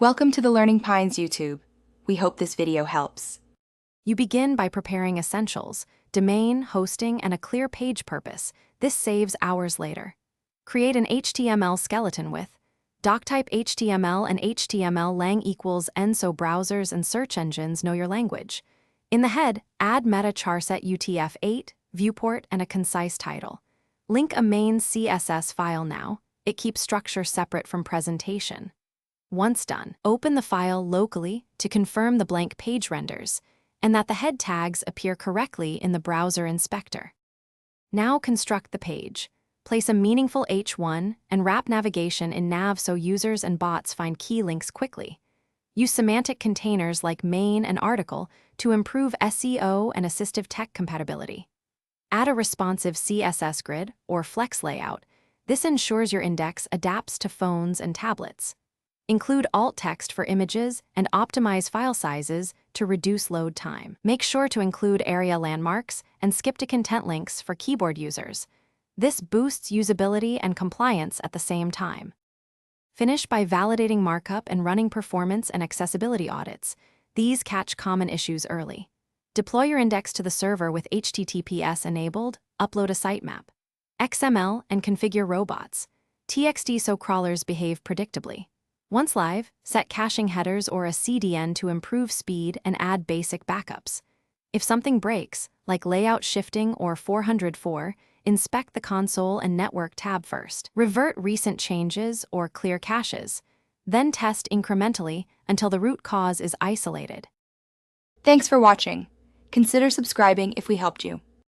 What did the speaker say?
Welcome to the Learning Pines YouTube. We hope this video helps. You begin by preparing essentials, domain, hosting, and a clear page purpose. This saves hours later. Create an HTML skeleton with doctype HTML and HTML lang equals n so browsers and search engines know your language. In the head, add meta charset UTF-8, viewport, and a concise title. Link a main CSS file now. It keeps structure separate from presentation. Once done, open the file locally to confirm the blank page renders and that the head tags appear correctly in the browser inspector. Now construct the page. Place a meaningful H1 and wrap navigation in nav so users and bots find key links quickly. Use semantic containers like main and article to improve SEO and assistive tech compatibility. Add a responsive CSS grid or flex layout. This ensures your index adapts to phones and tablets. Include alt text for images and optimize file sizes to reduce load time. Make sure to include area landmarks and skip to content links for keyboard users. This boosts usability and compliance at the same time. Finish by validating markup and running performance and accessibility audits. These catch common issues early. Deploy your index to the server with HTTPS enabled, upload a sitemap. XML and configure robots. TXT so crawlers behave predictably. Once live, set caching headers or a CDN to improve speed and add basic backups. If something breaks, like layout shifting or 404, inspect the console and network tab first. Revert recent changes or clear caches. Then test incrementally until the root cause is isolated. Thanks for watching. Consider subscribing if we helped you.